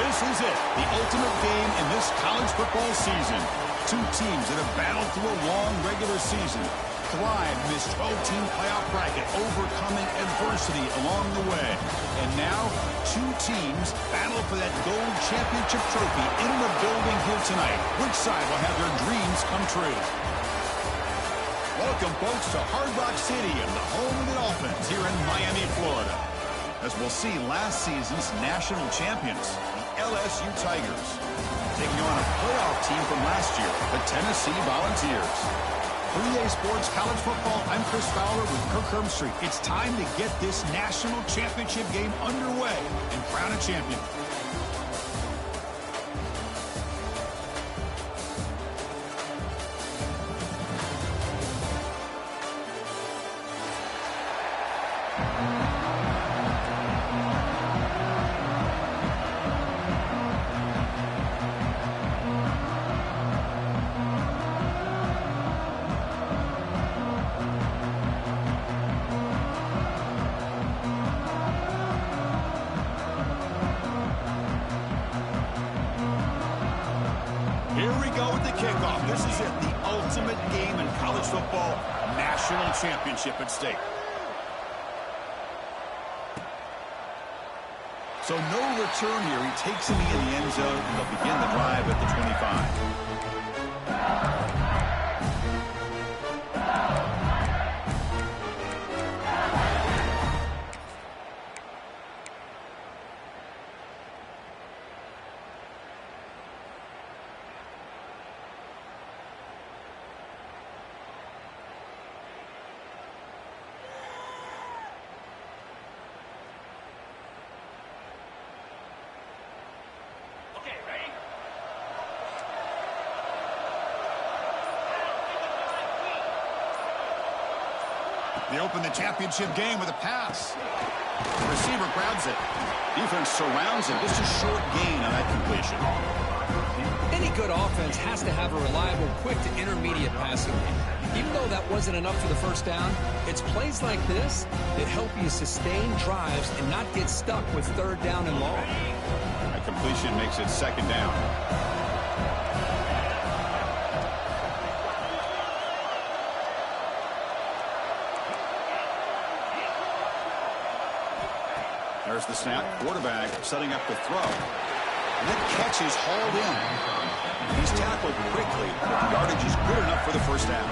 This is it, the ultimate game in this college football season. Two teams that have battled through a long regular season, thrived in this 12-team playoff bracket, overcoming adversity along the way. And now, two teams battle for that gold championship trophy in the building here tonight. Which side will have their dreams come true? Welcome, folks, to Hard Rock Stadium, the home of the Dolphins here in Miami, Florida. As we'll see last season's national champions, the LSU Tigers, taking on a playoff team from last year, the Tennessee Volunteers. 3A Sports College Football, I'm Chris Fowler with Kirk Herbstreit. It's time to get this national championship game underway and crown a champion. Here we go with the kickoff. This is it, the ultimate game in college football, national championship at stake. So no return here. He takes it in the end zone, and they'll begin the drive at the 25. They open the championship game with a pass. The receiver grabs it. Defense surrounds him. Just a short gain on that completion. Any good offense has to have a reliable, quick to intermediate passing game. Even though that wasn't enough for the first down, it's plays like this that help you sustain drives and not get stuck with third down and long. That completion makes it second down. There's the snap. Quarterback setting up the throw. And that catch is hauled in. He's tackled quickly, but the yardage is good enough for the first down.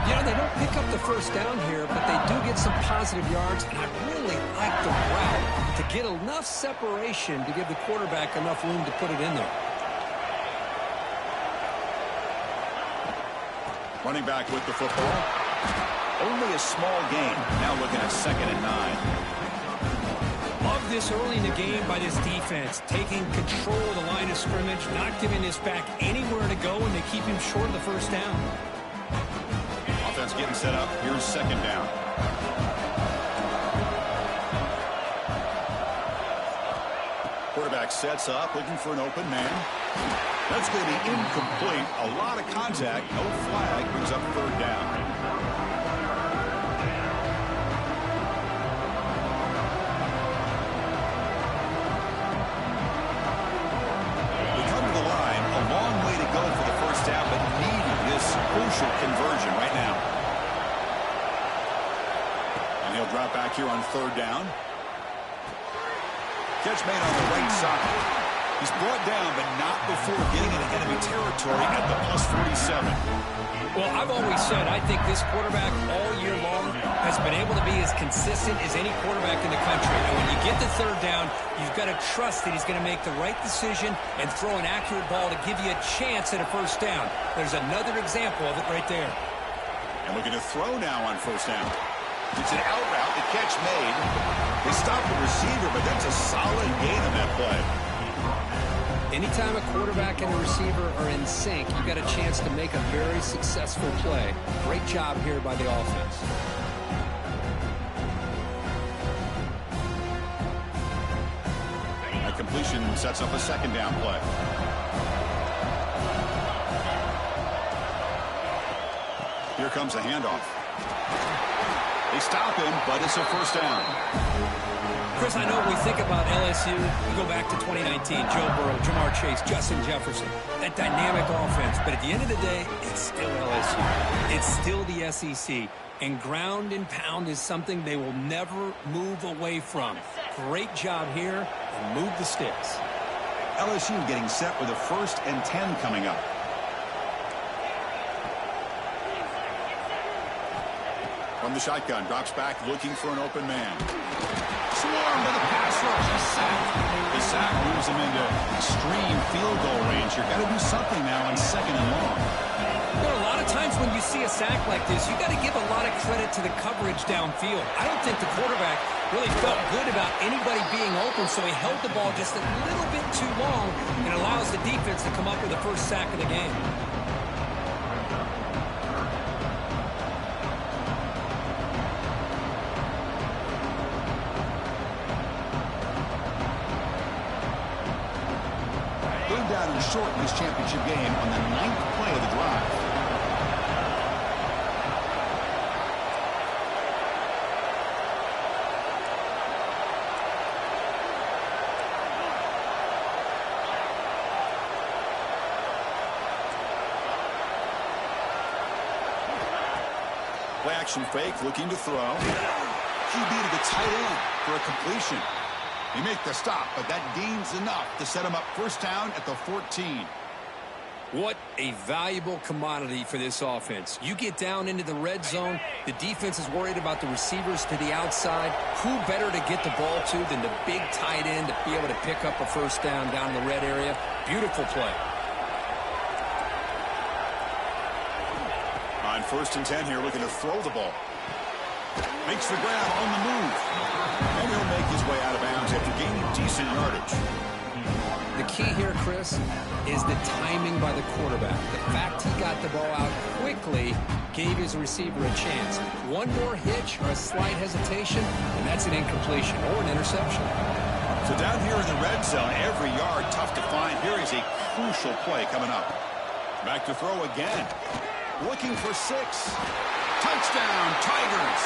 Yeah, they don't pick up the first down here, but they do get some positive yards, and I really like the route to get enough separation to give the quarterback enough room to put it in there. Running back with the football. Only a small gain. Now looking at 2nd and 9. Love this early in the game by this defense, taking control of the line of scrimmage, not giving this back anywhere to go, and they keep him short of the first down. Offense getting set up. Here's 2nd down. Quarterback sets up, looking for an open man. That's going to be incomplete. A lot of contact. No flag. Brings up 3rd down. Crucial conversion right now. And he'll drop back here on 3rd down. Catch made on the right side. He's brought down, but not before getting into enemy territory at the +47. Well, I've always said I think this quarterback all year long has been able to be as consistent as any quarterback in the country. And when you get the 3rd down, you've got to trust that he's going to make the right decision and throw an accurate ball to give you a chance at a first down. There's another example of it right there. And looking to throw now on 1st down. It's an out route, the catch made. They stop the receiver, but that's a solid gain on that play. Anytime a quarterback and a receiver are in sync, you got a chance to make a very successful play. Great job here by the offense. That completion sets up a 2nd down play. Here comes the handoff. They stop him, but it's a 1st down. Chris, I know when we think about LSU, we go back to 2019, Joe Burrow, Jamar Chase, Justin Jefferson, that dynamic offense. But at the end of the day, it's still LSU. It's still the SEC. And ground and pound is something they will never move away from. Great job here, and move the sticks. LSU getting set with a 1st and 10 coming up. From the shotgun, drops back, looking for an open man. Swarmed by the pass rush, a sack. The sack moves him into extreme field goal range. You've got to do something now on 2nd and long. There are a lot of times when you see a sack like this, you got to give a lot of credit to the coverage downfield. I don't think the quarterback really felt good about anybody being open, so he held the ball just a little bit too long and allows the defense to come up with the first sack of the game. Down and short in this championship game on the 9th play of the drive. Play action fake, looking to throw. QB to the tight end for a completion. He make the stop, but that gains enough to set him up 1st down at the 14. What a valuable commodity for this offense. You get down into the red zone, the defense is worried about the receivers to the outside. Who better to get the ball to than the big tight end to be able to pick up a 1st down in the red area? Beautiful play. On 1st and 10 here, looking to throw the ball. Makes the grab on the move. And he'll make his way out of bounds after gaining decent yardage. The key here, Chris, is the timing by the quarterback. The fact he got the ball out quickly gave his receiver a chance. One more hitch or a slight hesitation, and that's an incompletion or an interception. So down here in the red zone, every yard tough to find. Here is a crucial play coming up. Back to throw again. Looking for 6. Touchdown, Tigers.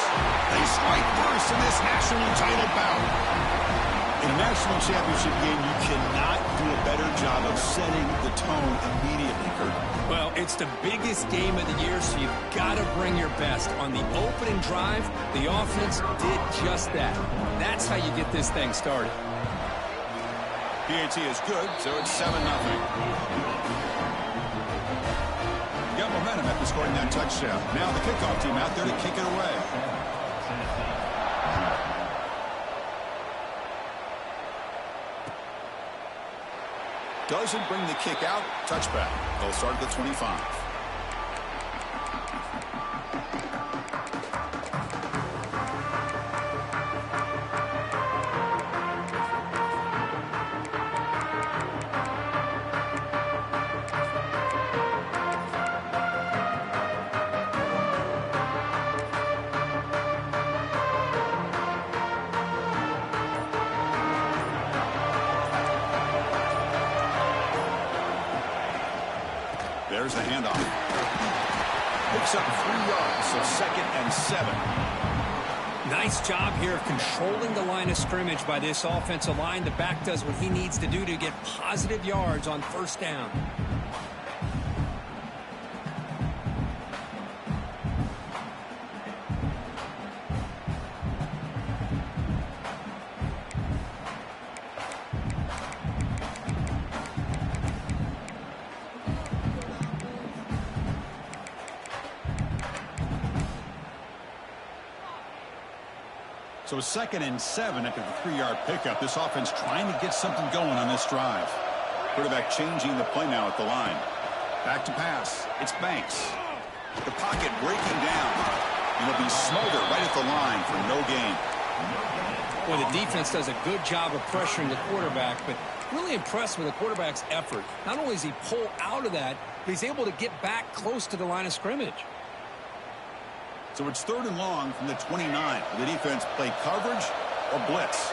They strike first in this national title bout. In a national championship game, you cannot do a better job of setting the tone immediately, Kurt. Well, it's the biggest game of the year, so you've got to bring your best. On the opening drive, the offense did just that. That's how you get this thing started. PAT is good, so it's 7-0. Got momentum after scoring that touchdown. Now the kickoff team out there to kick it away. Doesn't bring the kick out. Touchback. They'll start at the 25. There's the handoff. Picks up 3 yards, so 2nd and 7. Nice job here of controlling the line of scrimmage by this offensive line. The back does what he needs to do to get positive yards on 1st down. So 2nd and 7 after the 3-yard pickup. This offense trying to get something going on this drive. Quarterback changing the play now at the line. Back to pass. It's Banks. The pocket breaking down. And it'll be Smolder right at the line for no gain. Well, the defense does a good job of pressuring the quarterback, but really impressed with the quarterback's effort. Not only does he pull out of that, but he's able to get back close to the line of scrimmage. So it's 3rd and long from the 29. Will the defense play coverage or blitz?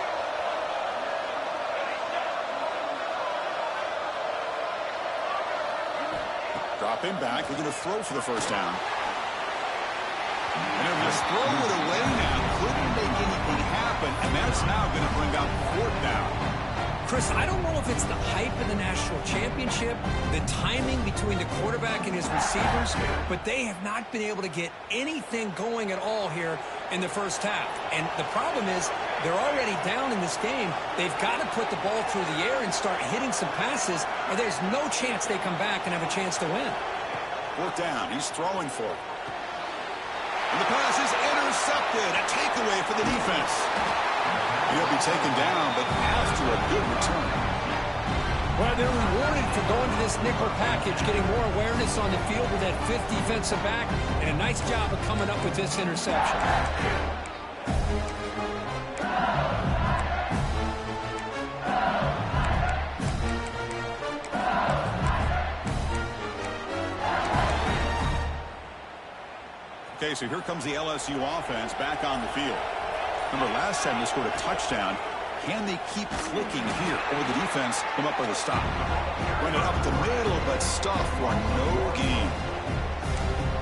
Dropping back, looking to throw for the 1st down. And he'll just throw it away now. Couldn't make anything happen. open, and that's now going to bring up 4th down. Chris, I don't know if it's the hype of the national championship, the timing between the quarterback and his receivers, but they have not been able to get anything going at all here in the first half. And the problem is they're already down in this game. They've got to put the ball through the air and start hitting some passes, or there's no chance they come back and have a chance to win. 4th down. He's throwing for it. And the pass is intercepted. A takeaway for the defense. He'll be taken down, but after a good return. Well, they're rewarded for going to this nickel package, getting more awareness on the field with that 5th defensive back, and a nice job of coming up with this interception. Okay, so here comes the LSU offense back on the field. Remember, last time they scored a touchdown. Can they keep clicking here, or will the defense come up with a stop? Run it up the middle, but stuff for no gain.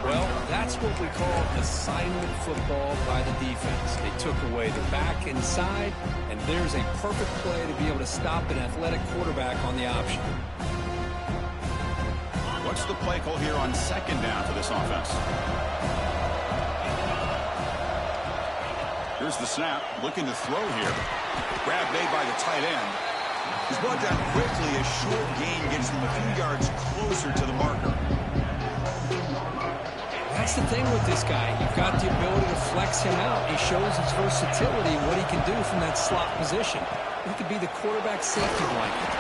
Well, that's what we call assignment football by the defense. They took away the back inside, and there's a perfect play to be able to stop an athletic quarterback on the option. What's the play call here on 2nd down for this offense? Here's the snap, looking to throw here. Grab made by the tight end. He's brought down quickly. A short gain gets him a few yards closer to the marker. That's the thing with this guy. You've got the ability to flex him out. He shows his versatility and what he can do from that slot position. He could be the quarterback safety blanket.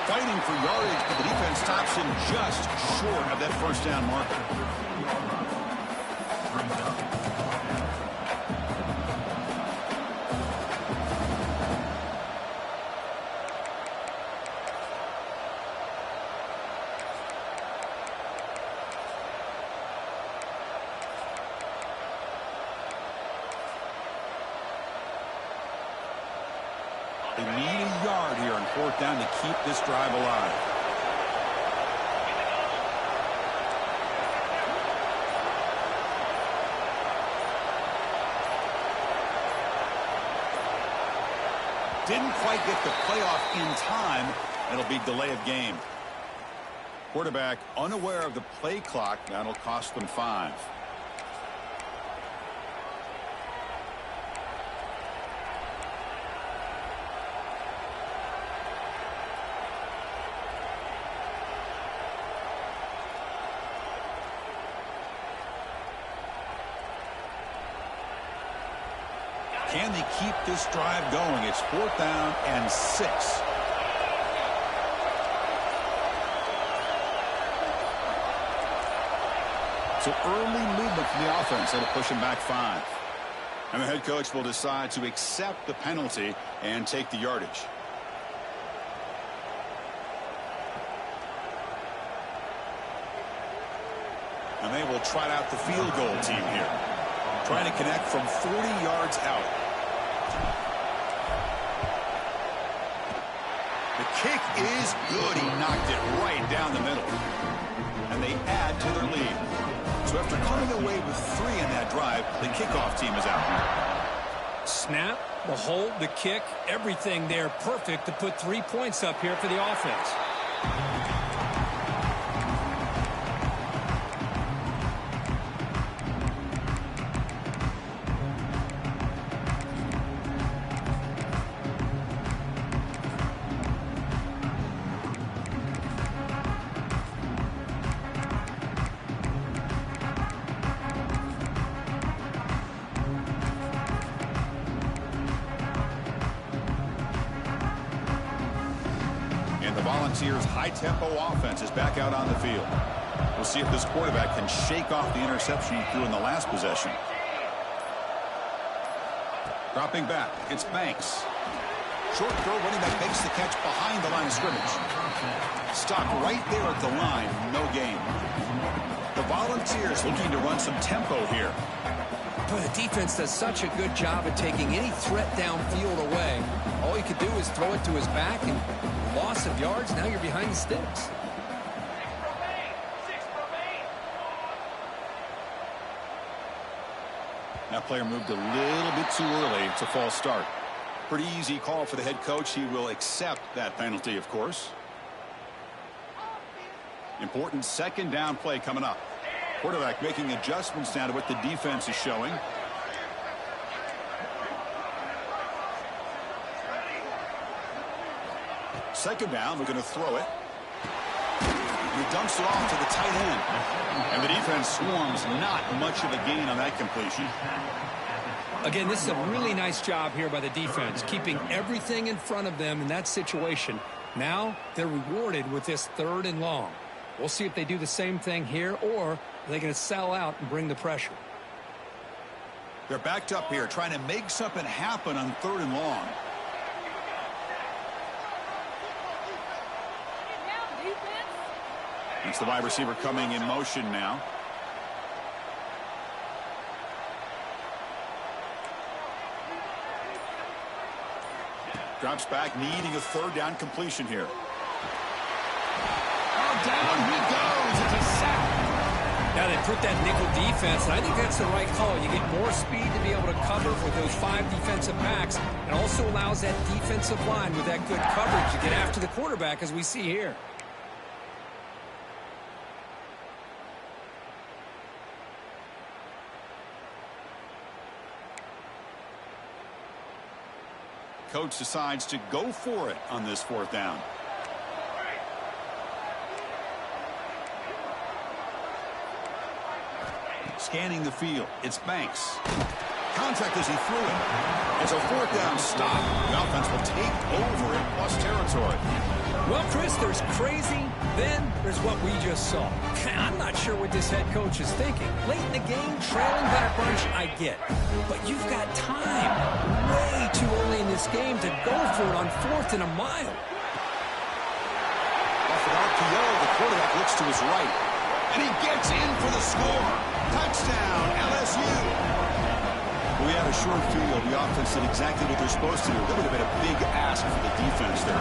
Fighting for yardage, but the defense stops him just short of that 1st down marker. They need a yard here on 4th down to keep this drive alive. Didn't quite get the playoff in time. It'll be delay of game. Quarterback unaware of the play clock. That'll cost them 5. Can they keep this drive going? It's 4th down and 6. So early movement from the offense. That'll push him back 5. And the head coach will decide to accept the penalty and take the yardage. And they will trot out the field goal team here. Trying to connect from 40 yards out. The kick is good. He knocked it right down the middle. And they add to their lead. So after coming away with 3 in that drive, the kickoff team is out. Snap, the hold, the kick, everything there perfect to put 3 points up here for the offense. Volunteers' high-tempo offense is back out on the field. We'll see if this quarterback can shake off the interception he threw in the last possession. Dropping back, it's Banks. Short throw, running back makes the catch behind the line of scrimmage. Stopped right there at the line, no gain. The Volunteers looking to run some tempo here. But the defense does such a good job of taking any threat downfield away. All you could do is throw it to his back, and loss of yards, now you're behind the sticks. That player moved a little bit too early. It's a false start. Pretty easy call for the head coach. He will accept that penalty, of course. Important second down play coming up. Quarterback making adjustments now to what the defense is showing. Second down, we're going to throw it. He dumps it off to the tight end. And the defense swarms. Not much of a gain on that completion. Again, this is a really nice job here by the defense, keeping everything in front of them in that situation. Now they're rewarded with this 3rd and long. We'll see if they do the same thing here, or are they going to sell out and bring the pressure. They're backed up here, trying to make something happen on 3rd and long. It's the wide receiver coming in motion now. Drops back, needing a 3rd down completion here. Oh, down he goes. It's a sack. Now they put that nickel defense, and I think that's the right call. You get more speed to be able to cover with those 5 defensive backs. It also allows that defensive line with that good coverage to get after the quarterback, as we see here. Coach decides to go for it on this 4th down. Scanning the field. It's Banks. Contact as he threw it. It's a 4th down stop. The offense will take over in plus territory. Well, Chris, there's crazy, then there's what we just saw. I'm not sure what this head coach is thinking. Late in the game, trailing by a bunch, I get. But you've got time. Way too early in this game to go for it on 4th and a mile. Off an RPO, the quarterback looks to his right. And he gets in for the score. Touchdown, LSU. We had a short field. The offense did exactly what they're supposed to do. That would have been a big ask for the defense there.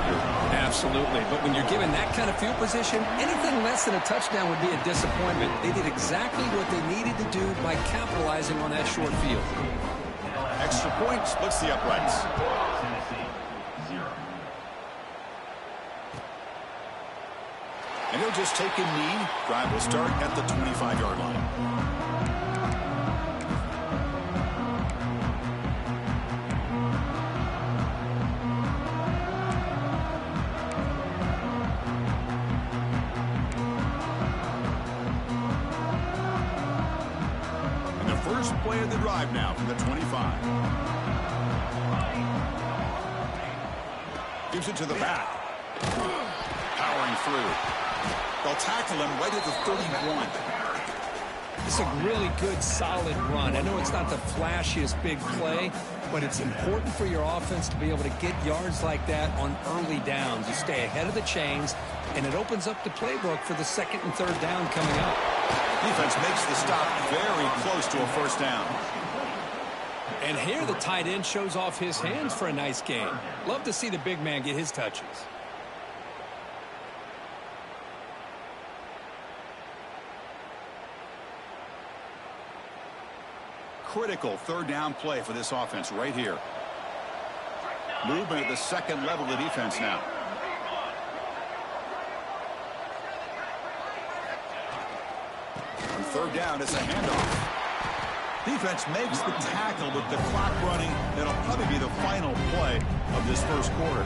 Absolutely. But when you're given that kind of field position, anything less than a touchdown would be a disappointment. They did exactly what they needed to do by capitalizing on that short field. Extra point splits the uprights. And he'll just take a knee. Drive will start at the 25-yard line. Play of the drive now from the 25. Gives it to the back. Powering through. They'll tackle him right at the 31. It's a really good, solid run. I know it's not the flashiest big play, but it's important for your offense to be able to get yards like that on early downs. You stay ahead of the chains, and it opens up the playbook for the 2nd and 3rd down coming up. Defense makes the stop very close to a 1st down. And here the tight end shows off his hands for a nice gain. Love to see the big man get his touches. Critical 3rd down play for this offense right here. Movement at the 2nd level of the defense now. On 3rd down, it's a handoff. Defense makes the tackle with the clock running. That'll probably be the final play of this 1st quarter.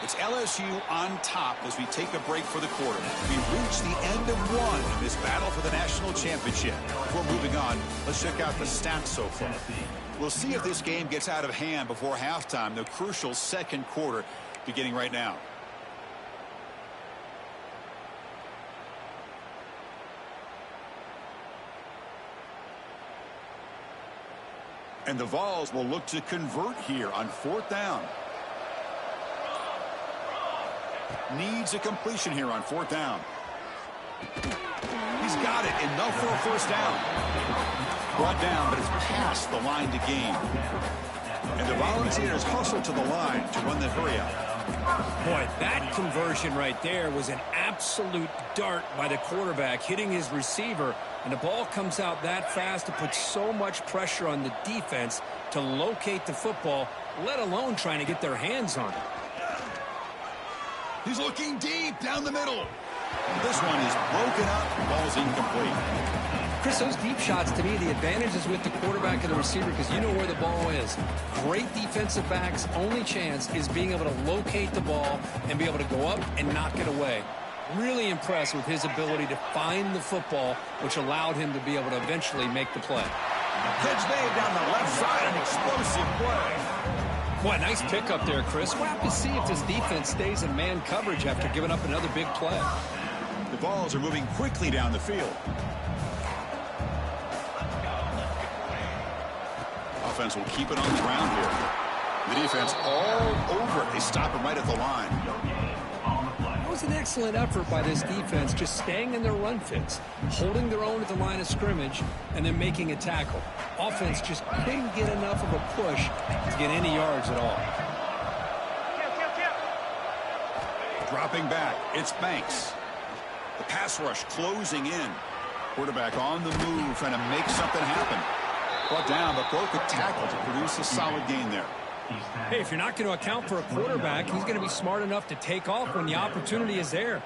It's LSU on top as we take a break for the quarter. We reach the end of one in this battle for the national championship. Before moving on, let's check out the stats so far. We'll see if this game gets out of hand before halftime, the crucial 2nd quarter beginning right now. And the Vols will look to convert here on 4th down. Needs a completion here on 4th down. He's got it. Enough for a 1st down. Brought down, but it's past the line to gain. And the Volunteers hustle to the line to run the hurry out. Boy, that conversion right there was an absolute dart by the quarterback hitting his receiver, and the ball comes out that fast to put so much pressure on the defense to locate the football, let alone trying to get their hands on it. He's looking deep down the middle. This one is broken up. Ball's incomplete. Chris, those deep shots, to me, the advantage is with the quarterback and the receiver because you know where the ball is. Great defensive backs' only chance is being able to locate the ball and be able to go up and knock it away. Really impressed with his ability to find the football, which allowed him to be able to eventually make the play. Catch made down the left side, an explosive play. Boy, nice pickup there, Chris. We'll have to see if this defense stays in man coverage after giving up another big play. The balls are moving quickly down the field. Offense will keep it on the ground here. The defense all over it. They stop it right at the line. That was an excellent effort by this defense, just staying in their run fits, holding their own at the line of scrimmage, and then making a tackle. Offense just couldn't get enough of a push to get any yards at all. Dropping back, it's Banks. The pass rush closing in. Quarterback on the move, trying to make something happen. Brought down, but broke a tackle to produce a solid gain there. Hey, if you're not going to account for a quarterback, he's going to be smart enough to take off when the opportunity is there.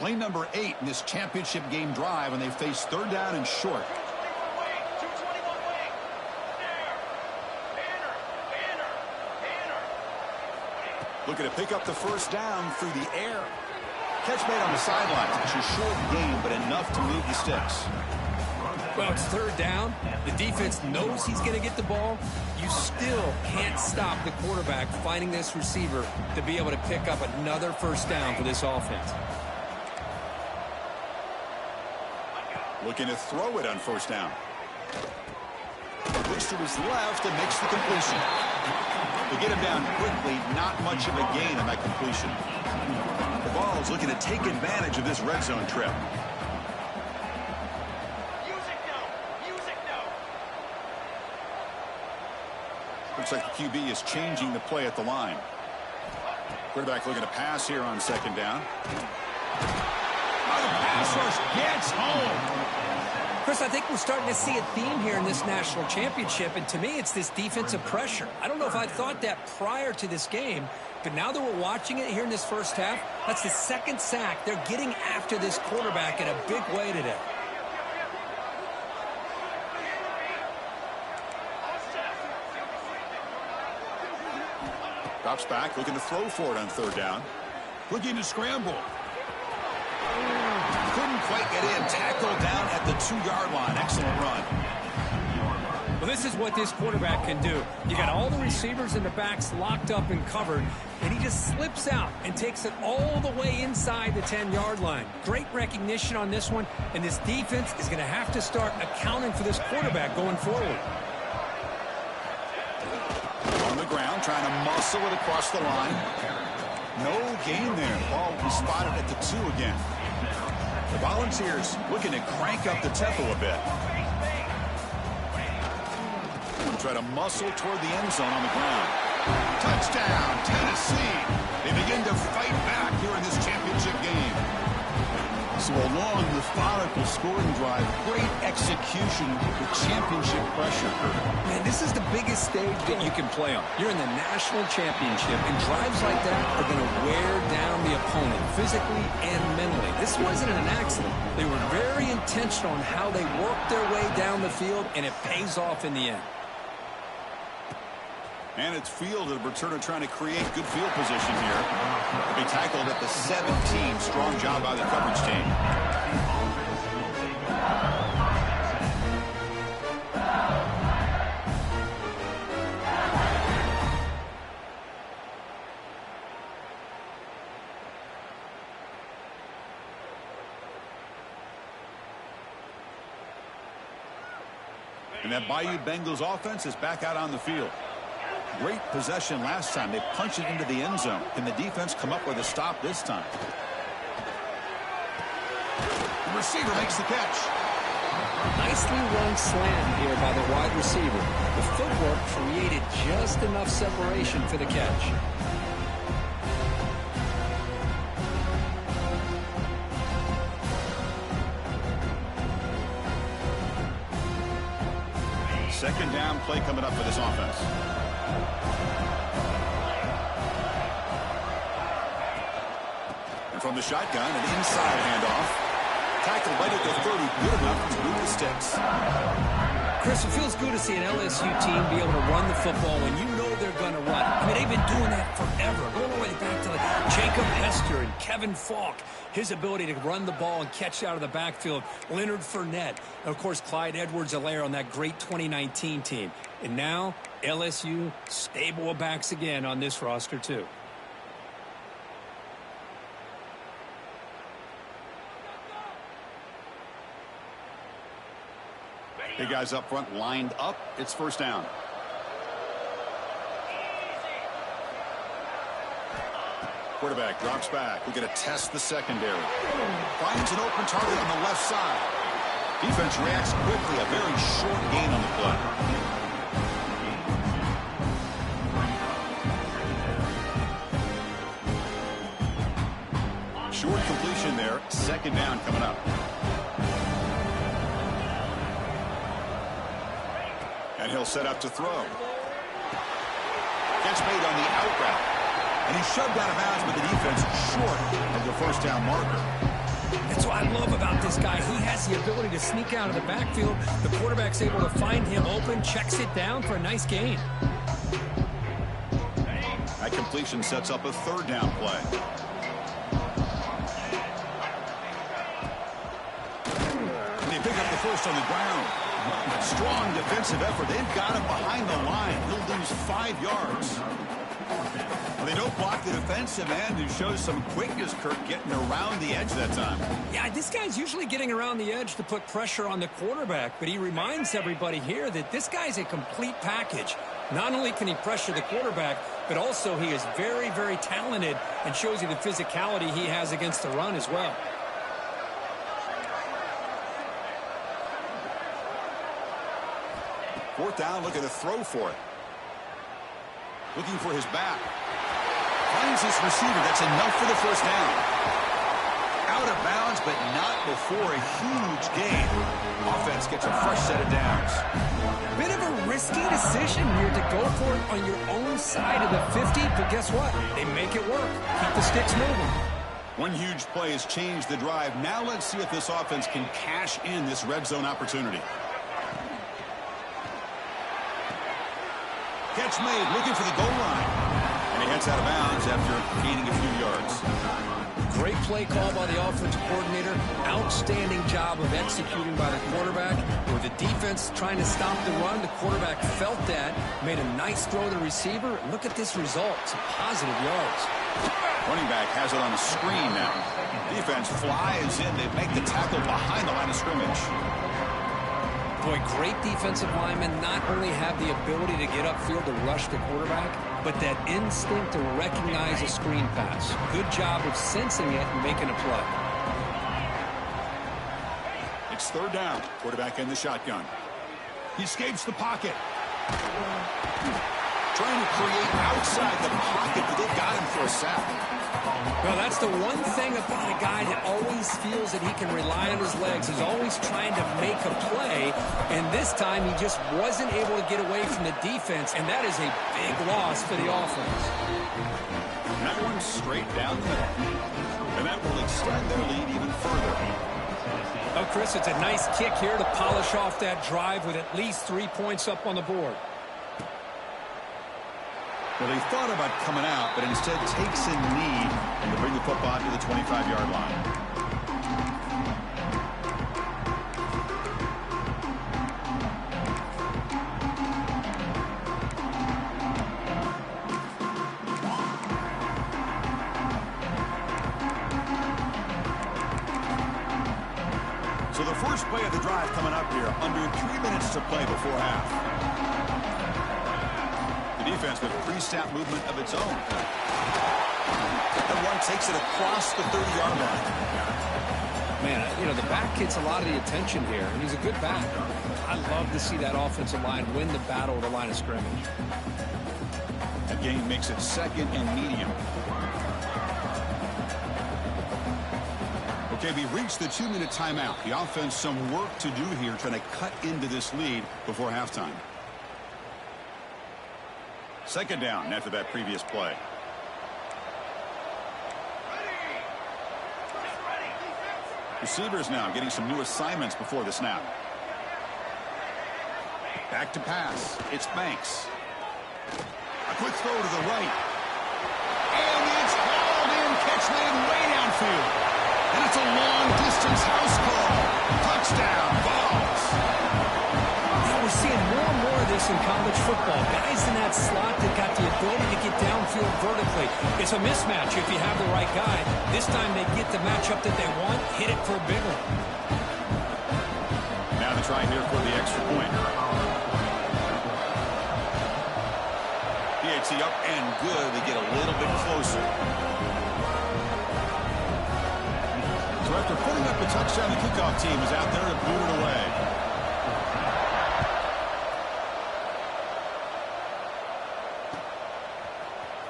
Play number 8 in this championship game drive when they face third down and short. Looking to pick up the first down through the air. Catch made on the sidelines. It's a short gain, but enough to move the sticks. Well, it's third down. The defense knows he's going to get the ball. You still can't stop the quarterback finding this receiver to be able to pick up another first down for this offense. Looking to throw it on first down. Looks to his left and makes the completion. To get him down quickly, not much of a gain on that completion. The ball is looking to take advantage of this red zone trip. Looks like the QB is changing the play at the line. Quarterback looking to pass here on second down. Oh, the pass rush gets home. Chris, I think we're starting to see a theme here in this national championship, and to me, it's this defensive pressure. I don't know if I thought that prior to this game, but now that we're watching it here in this first half, that's the second sack. They're getting after this quarterback in a big way today. Drops back, looking to throw for it on third down. Looking to scramble. Couldn't quite get in. Tackled down at the 2-yard line. Excellent run. Well, this is what this quarterback can do. You got all the receivers and the backs locked up and covered, and he just slips out and takes it all the way inside the 10-yard line. Great recognition on this one, and this defense is going to have to start accounting for this quarterback going forward. On the ground, trying to muscle it across the line. No gain there. Ball will be spotted at the 2 again. The Volunteers looking to crank up the tempo a bit. Try to muscle toward the end zone on the ground. Touchdown, Tennessee. They begin to fight back here in this championship game. So a long, methodical scoring drive. Great execution with championship pressure. Man, this is the biggest stage that you can play on. You're in the national championship, and drives like that are going to wear down the opponent physically and mentally. This wasn't an accident. They were very intentional on how they worked their way down the field, and it pays off in the end. And it's fielded. Returner trying to create good field position here. They tackled at the 17. Strong job by the coverage team. And that Bayou Bengals offense is back out on the field. Great possession last time. They punched it into the end zone. Can the defense come up with a stop this time? The receiver makes the catch. Nice nicely run slant here by the wide receiver. The footwork created just enough separation for the catch. Second down play coming up for this offense. And from the shotgun, an inside handoff. Tackled right at the 30, good enough to move the sticks. Chris, it feels good to see an LSU team be able to run the football when you know they're going to run. I mean, they've been doing that forever, going all the way back to Jacob Hester and Kevin Falk. His ability to run the ball and catch out of the backfield. Leonard Fournette. And, of course, Clyde Edwards-Helaire on that great 2019 team. And now, LSU stable of backs again on this roster, too. Big guys up front lined up. It's first down. Quarterback drops back. We're going to test the secondary. Finds an open target on the left side. Defense reacts quickly. A very short gain on the play. Short completion there. Second down coming up. And he'll set up to throw. Catch made on the out route. And he's shoved out of bounds, but the defense short of the first down marker. That's what I love about this guy. He has the ability to sneak out of the backfield. The quarterback's able to find him open, checks it down for a nice gain. That completion sets up a third down play. And they pick up the first on the ground. Strong defensive effort. They've got him behind the line. He'll lose 5 yards. Well, they don't block the defensive end, who shows some quickness, Kirk, getting around the edge that time. Yeah, this guy's usually getting around the edge to put pressure on the quarterback, but he reminds everybody here that this guy's a complete package. Not only can he pressure the quarterback, but also he is very, very talented and shows you the physicality he has against the run as well. Fourth down, looking to throw for it. Looking for his back. Finds his receiver. That's enough for the first down. Out of bounds, but not before a huge gain. Offense gets a fresh set of downs. Bit of a risky decision here to go for it on your own side of the 50, but guess what? They make it work. Keep the sticks moving. One huge play has changed the drive. Now let's see if this offense can cash in this red zone opportunity. Catch made, looking for the goal line. And he heads out of bounds after gaining a few yards. Great play call by the offensive coordinator. Outstanding job of executing by the quarterback. With the defense trying to stop the run, the quarterback felt that, made a nice throw to the receiver. Look at this result. Some positive yards. Running back has it on the screen now. Defense flies in. They make the tackle behind the line of scrimmage. Boy, great defensive linemen not only have the ability to get upfield to rush the quarterback, but that instinct to recognize a screen pass. Good job of sensing it and making a play. It's third down. Quarterback in the shotgun. He escapes the pocket. Trying to create outside the pocket, but they've got him for a sack. Well, that's the one thing about a guy that always feels that he can rely on his legs. He's always trying to make a play, and this time he just wasn't able to get away from the defense, and that is a big loss for the offense. And that one straight down the middle. And that will extend their lead even further. Oh, Chris, it's a nice kick here to polish off that drive with at least 3 points up on the board. Well, they thought about coming out, but instead takes a knee and to bring the football to the 25-yard line. So the first play of the drive coming up here, under 3 minutes to play before half. Defense with pre-snap movement of its own. That one takes it across the 30-yard line. Man, you know, the back gets a lot of the attention here, and he's a good back. I love to see that offensive line win the battle at the line of scrimmage. That gain makes it 2nd and medium. Okay, we reached the 2-minute timeout. The offense some work to do here, trying to cut into this lead before halftime. 2nd down after that previous play. Receivers now getting some new assignments before the snap. Back to pass. It's Banks. A quick throw to the right. And it's hauled in. Catch made way downfield. And it's a long-distance house call. Touchdown, Vols. Yeah, we're seeing more and more of this in college football. Guys in that slot that got the ability to get downfield vertically. It's a mismatch if you have the right guy. This time they get the matchup that they want, hit it for a big one. Now the try here for the extra point. PAT up and good. They get a little bit closer. So after putting up a touchdown, the kickoff team is out there to boot it away.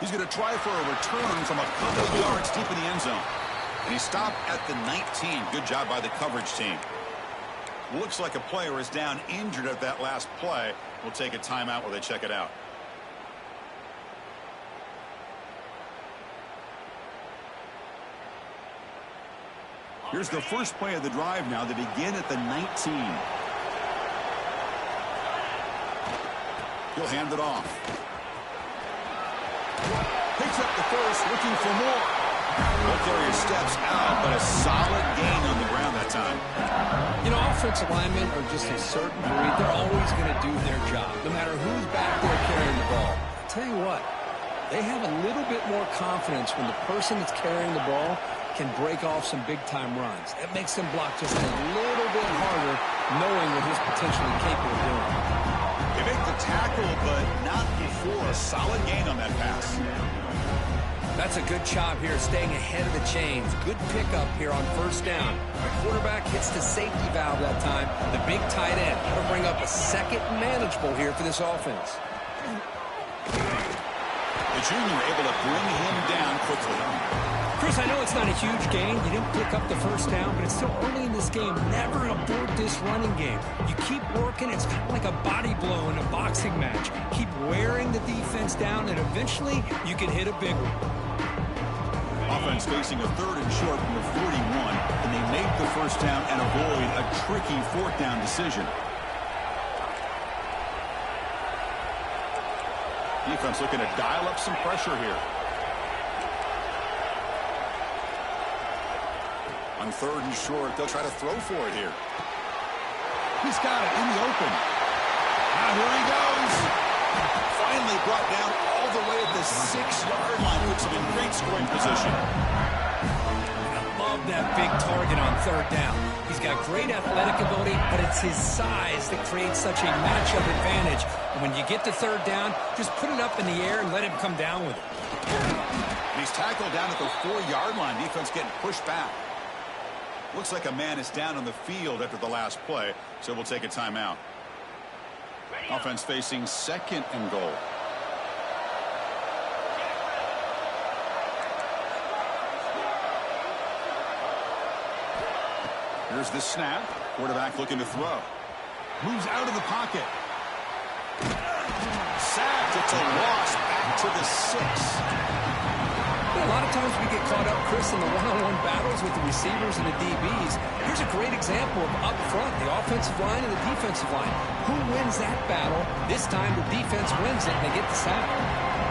He's going to try for a return from a couple of yards deep in the end zone. And he stopped at the 19. Good job by the coverage team. Looks like a player is down injured at that last play. We'll take a timeout while they check it out. Here's the first play of the drive now. They begin at the 19. He'll hand it off. Picks up the first, looking for more. Ball carrier steps out, but a solid gain on the ground that time. You know, offensive linemen are just a certain breed. They're always going to do their job, no matter who's back there carrying the ball. I'll tell you what, they have a little bit more confidence when the person that's carrying the ball can break off some big-time runs. That makes them block just a little bit harder, knowing what he's potentially capable of doing. They make the tackle, but not before a solid gain on that pass. That's a good job here, staying ahead of the chains. Good pickup here on first down. The quarterback hits the safety valve that time. The big tight end. That'll bring up a second manageable here for this offense. The junior able to bring him down quickly. Chris, I know it's not a huge gain. You didn't pick up the first down, but it's still early in this game. Never abort this running game. You keep working. It's kind of like a body blow in a boxing match. Keep wearing the defense down, and eventually you can hit a big one. Offense facing a 3rd and short from the 41, and they make the first down and avoid a tricky 4th down decision. Defense looking to dial up some pressure here. On 3rd and short, they'll try to throw for it here. He's got it in the open. Now here he goes. Finally brought down all the way at the 6-yard line. Puts him in great scoring position. I love that big target on 3rd down. He's got great athletic ability, but it's his size that creates such a matchup advantage. And when you get to 3rd down, just put it up in the air and let him come down with it. And he's tackled down at the 4-yard line. Defense getting pushed back. Looks like a man is down on the field after the last play, so we'll take a timeout. Offense facing 2nd and goal. Here's the snap. Quarterback looking to throw. Moves out of the pocket. Sacked. It's a loss. Back to the 6. A lot of times we get caught up, Chris, in the one-on-one battles with the receivers and the DBs. Here's a great example of up front, the offensive line and the defensive line. Who wins that battle? This time the defense wins it and they get the sack.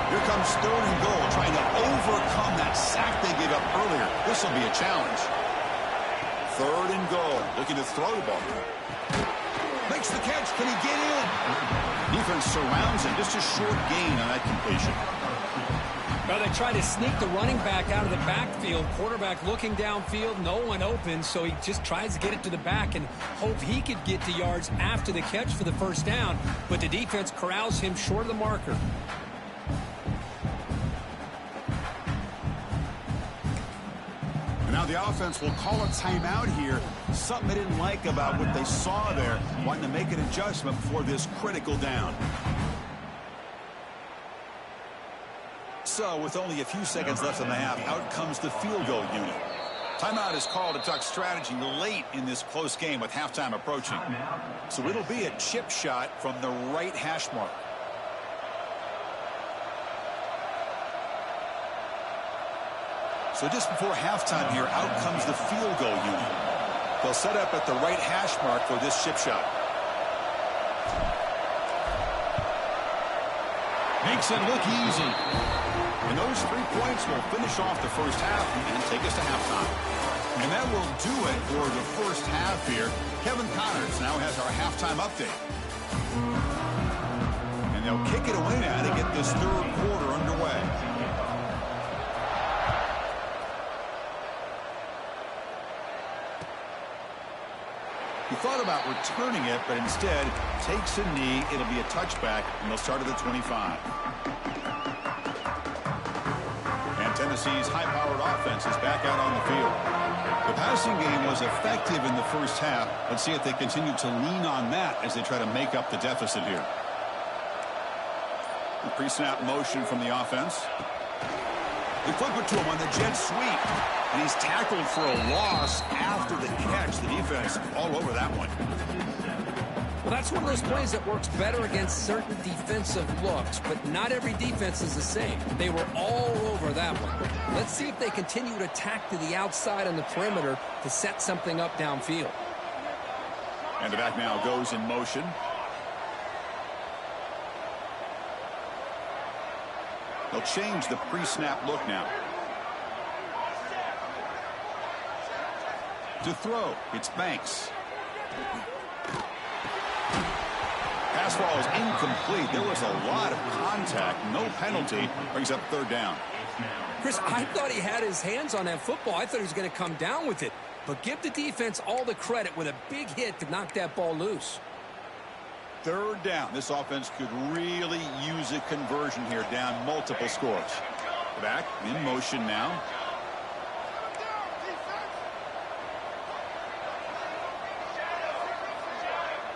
Here comes 3rd and goal, trying to overcome that sack they gave up earlier. This will be a challenge. 3rd and goal, looking to throw the ball. Makes the catch. Can he get in? Defense surrounds him. Just a short gain on that completion. Well, they try to sneak the running back out of the backfield. Quarterback looking downfield, no one open, so he just tries to get it to the back and hope he could get to yards after the catch for the first down, but the defense corrals him short of the marker. And now Now the offense will call a timeout here. Something they didn't like about what they saw there. Wanting to make an adjustment before this critical down. So with only a few seconds left in the half, out comes the field goal unit. Timeout is called to talk strategy late in this close game with halftime approaching. So it'll be a chip shot from the right hash mark. So just before halftime here, out comes the field goal unit. They'll set up at the right hash mark for this chip shot. Makes it look easy. And those 3 points will finish off the first half and take us to halftime. And that will do it for the first half here. Kevin Connors now has our halftime update. And they'll kick it away now to get this third quarter underway. He thought about returning it, but instead takes a knee. It'll be a touchback, and they'll start at the 25. And Tennessee's high-powered offense is back out on the field. The passing game was effective in the first half. Let's see if they continue to lean on that as they try to make up the deficit here. The pre-snap motion from the offense. They flip it to him on the jet sweep. And he's tackled for a loss after the catch. The defense all over that one. Well, that's one of those plays that works better against certain defensive looks, but not every defense is the same. They were all over that one. Let's see if they continue to attack to the outside on the perimeter to set something up downfield. And the back now goes in motion. They'll change the pre-snap look now. To throw, it's Banks. Pass ball is incomplete. There was a lot of contact. No penalty. Brings up third down. Chris, I thought he had his hands on that football. I thought he was going to come down with it. But give the defense all the credit with a big hit to knock that ball loose. Third down. This offense could really use a conversion here, down multiple scores. Back in motion now.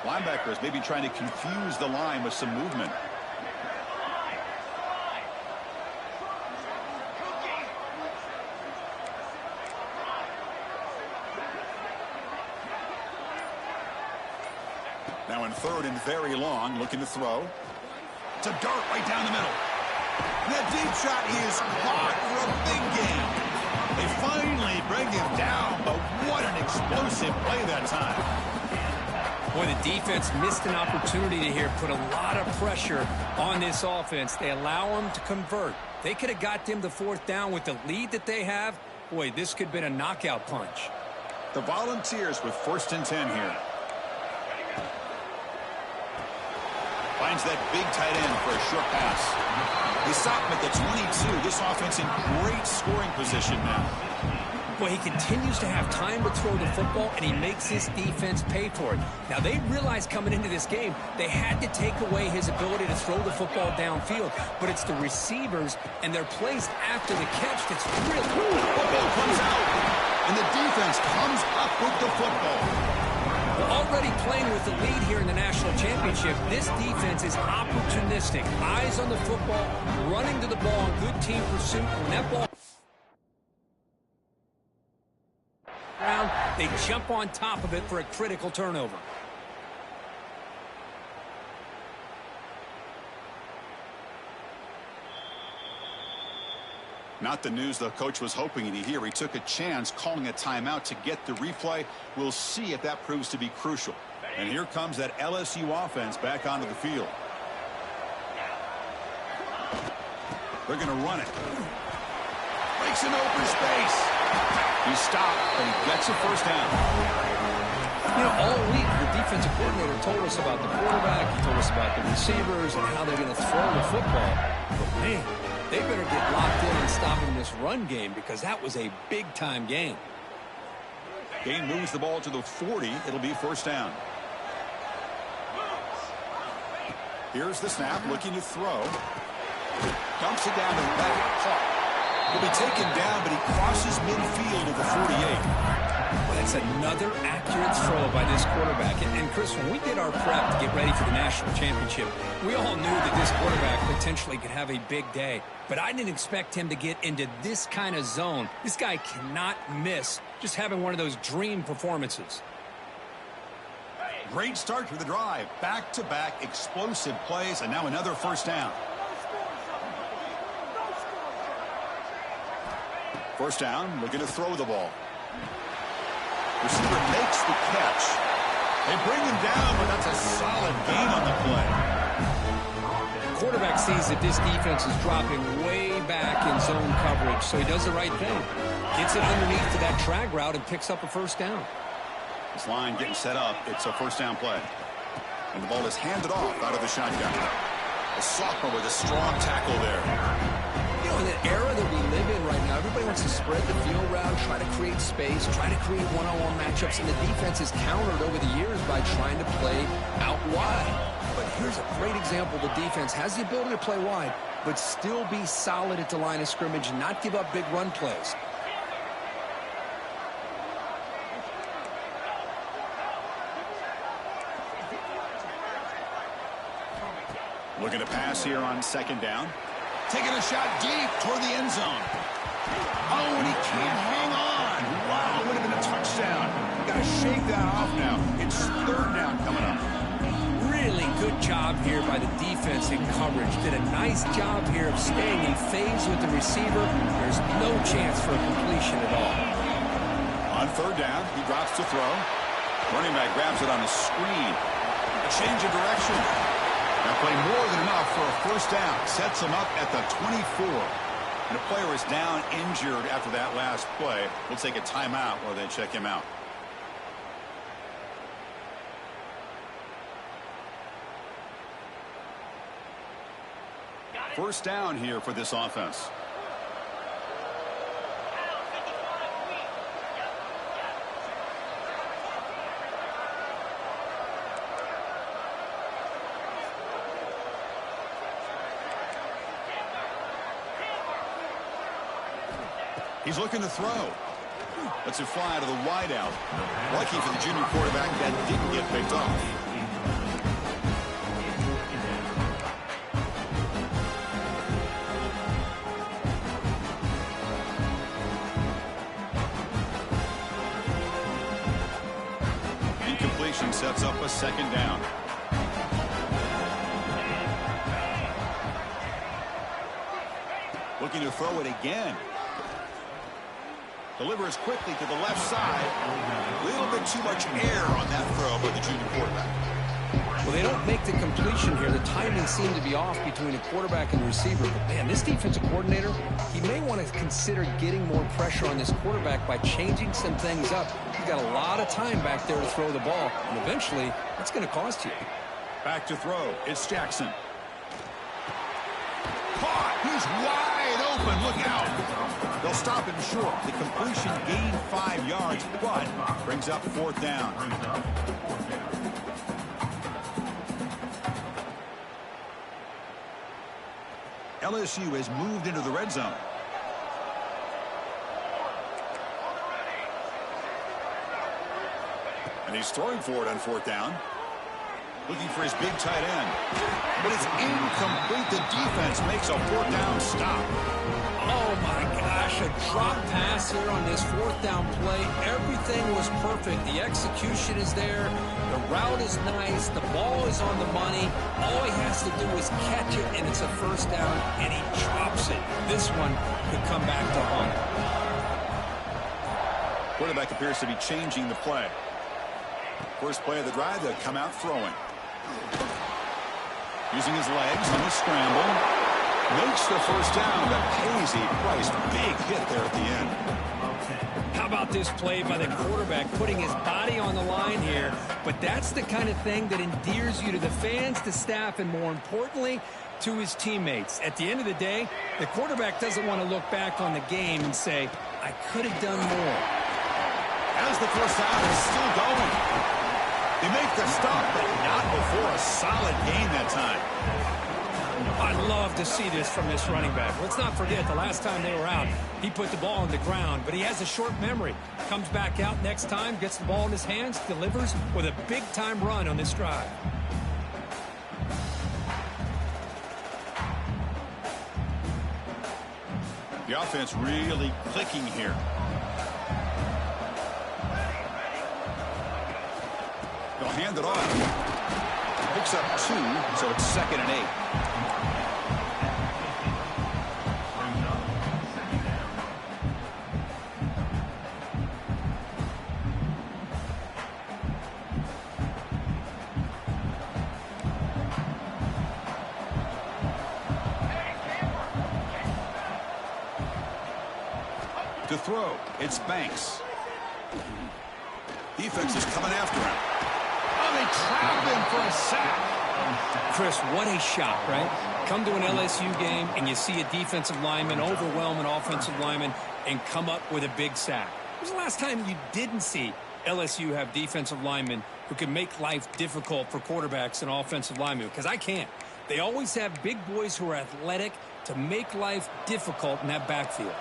Linebackers maybe trying to confuse the line with some movement. Now in third and very long, looking to throw. It's a dart right down the middle. And that deep shot is caught for a big gain. They finally bring him down, but what an explosive play that time. Boy, the defense missed an opportunity to here, put a lot of pressure on this offense. They allow them to convert. They could have got them the fourth down with the lead that they have. Boy, this could have been a knockout punch. The Volunteers with 1st and 10 here. Finds that big tight end for a short pass. They stop him at the 22. This offense in great scoring position now. Boy, he continues to have time to throw the football, and he makes his defense pay for it. Now, they realized coming into this game, they had to take away his ability to throw the football downfield. But it's the receivers and their plays after the catch that's really... Football comes out, and the defense comes up with the football. Well, already playing with the lead here in the national championship, this defense is opportunistic. Eyes on the football, running to the ball, good team pursuit. When that ball... they jump on top of it for a critical turnover. Not the news the coach was hoping to hear. He took a chance calling a timeout to get the replay. We'll see if that proves to be crucial. And here comes that LSU offense back onto the field. They're going to run it. Breaks an open space. He stopped, but he gets a first down. You know, all week, the defensive coordinator told us about the quarterback. He told us about the receivers and how they're going to throw the football. But, man, they better get locked in and stopping this run game because that was a big-time game. Gain moves the ball to the 40. It'll be first down. Here's the snap, looking to throw. Dumps it down to the back. Caught. He'll be taken down, but he crosses midfield at the 48. Well, that's another accurate throw by this quarterback. And Chris, when we did our prep to get ready for the national championship, we all knew that this quarterback potentially could have a big day. But I didn't expect him to get into this kind of zone. This guy cannot miss just having one of those dream performances. Great start to the drive. Back-to-back explosive plays, and now another first down. First down, looking to throw the ball. Receiver makes the catch. They bring him down, but that's a solid gain on the play. The quarterback sees that this defense is dropping way back in zone coverage, so he does the right thing. Gets it underneath to that drag route and picks up a first down. This line getting set up. It's a first down play. And the ball is handed off out of the shotgun. A sophomore with a strong tackle there. You know, in the era that we live in right now, everybody wants to spread the field route, try to create space, try to create one-on-one matchups, and the defense is countered over the years by trying to play out wide. But here's a great example. The defense has the ability to play wide, but still be solid at the line of scrimmage and not give up big run plays. Looking to pass here on second down. Taking a shot deep toward the end zone. Oh, and he can't hang on. Wow, would have been a touchdown. Got to shake that off now. It's third down coming up. Really good job here by the defense in coverage. Did a nice job here of staying in phase with the receiver. There's no chance for a completion at all. On third down, he drops to throw. Running back grabs it on the screen. A change of direction. That play more than enough for a first down. Sets him up at the 24. And the player is down injured after that last play. We'll take a timeout while they check him out. First down here for this offense. He's looking to throw. Lets it fly to the wideout. Lucky for the junior quarterback that didn't get picked off. Incompletion sets up a second down. Looking to throw it again. Delivers quickly to the left side. A little bit too much air on that throw by the junior quarterback. Well, they don't make the completion here. The timing seemed to be off between the quarterback and the receiver. But, man, this defensive coordinator, he may want to consider getting more pressure on this quarterback by changing some things up. He's got a lot of time back there to throw the ball, and eventually that's going to cost you. Back to throw. It's Jackson. Caught. He's wide open. Look out. They'll stop him short. The completion gained 5 yards, but brings up fourth down. LSU has moved into the red zone. And he's throwing for it on fourth down. Looking for his big tight end. But it's incomplete. The defense makes a fourth down stop. Oh, my gosh, a drop pass here on this fourth down play. Everything was perfect. The execution is there. The route is nice. The ball is on the money. All he has to do is catch it, and it's a first down, and he drops it. This one could come back to haunt him. Quarterback appears to be changing the play. First play of the drive, they'll come out throwing. Using his legs on the scramble. Makes the first down, but pays a price. Big hit there at the end. How about this play by the quarterback, putting his body on the line here? But that's the kind of thing that endears you to the fans, the staff, and more importantly, to his teammates. At the end of the day, the quarterback doesn't want to look back on the game and say, I could have done more. As the first down is still going. They make the stop, but not before a solid gain that time. I love to see this from this running back. Let's not forget the last time they were out, he put the ball on the ground, but he has a short memory. Comes back out next time, gets the ball in his hands, delivers with a big-time run on this drive. The offense really clicking here. They'll hand it off. Picks up 2, so it's 2nd and 8. To throw, it's Banks. Defense is coming after him. Oh, they trap him for a sack. Chris, what a shot, right? Come to an LSU game and you see a defensive lineman overwhelm an offensive lineman and come up with a big sack. When was the last time you didn't see LSU have defensive linemen who can make life difficult for quarterbacks and offensive linemen? Because I can't. They always have big boys who are athletic to make life difficult in that backfield.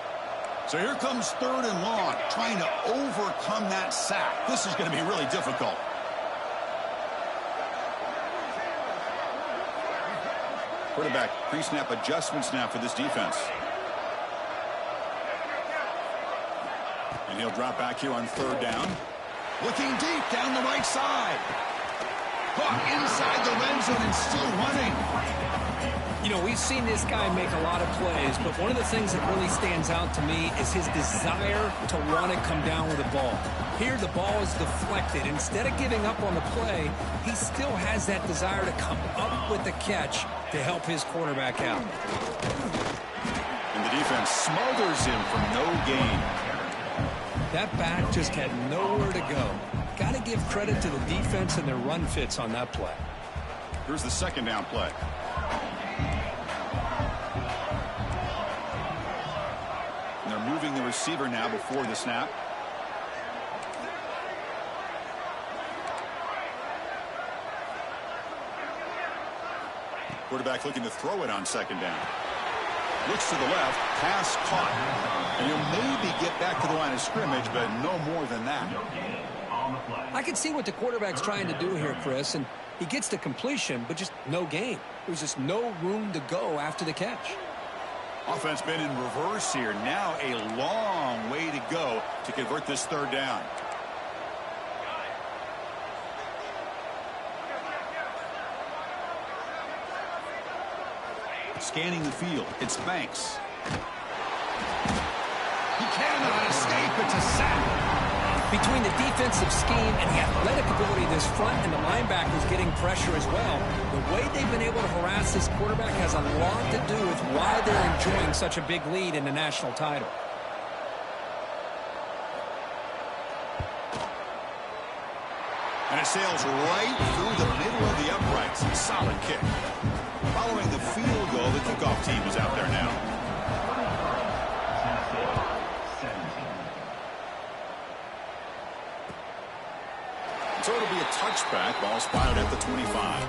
So here comes 3rd and long, trying to overcome that sack. This is going to be really difficult. Quarterback pre-snap adjustments now for this defense. And he'll drop back here on 3rd down. Looking deep down the right side. Caught inside the red zone and still running. You know, we've seen this guy make a lot of plays, but one of the things that really stands out to me is his desire to want to come down with the ball. Here, the ball is deflected. Instead of giving up on the play, he still has that desire to come up with the catch to help his quarterback out. And the defense smothers him for no gain. That back just had nowhere to go. Got to give credit to the defense and their run fits on that play. Here's the 2nd down play. And they're moving the receiver now before the snap. Quarterback looking to throw it on 2nd down. Looks to the left, pass caught. And he'll maybe get back to the line of scrimmage, but no more than that. I can see what the quarterback's trying to do here, Chris, and he gets the completion, but just no gain. There's just no room to go after the catch. Offense been in reverse here. Now a long way to go to convert this 3rd down. Scanning the field, it's Banks. He cannot escape. It's a sack. Between the defensive scheme and the athletic ability of this front and the linebackers getting pressure as well, the way they've been able to harass this quarterback has a lot to do with why they're enjoying such a big lead in the national title. And it sails right through the middle of the uprights. Solid kick. Following the field goal, the kickoff team is out there now. So it'll be a touchback. Ball spotted at the 25.